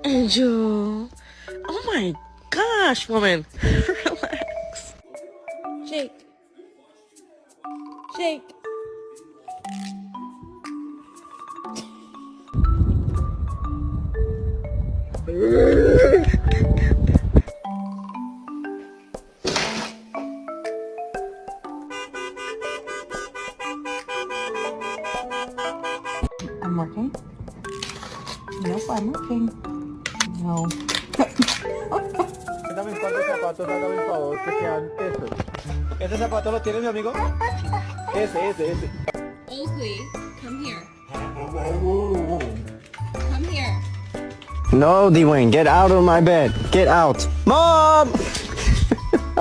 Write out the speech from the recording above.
Angel. Oh my gosh, woman. Relax. Shake. Shake. I'm working. Nope, I'm working. No. Dame un par de zapatos, hágame un favor, que sean esos. ¿Ese zapato lo tiene mi amigo? Ese. Oakley, come here. Come here. No, Dwayne, get out of my bed. Get out. Mom!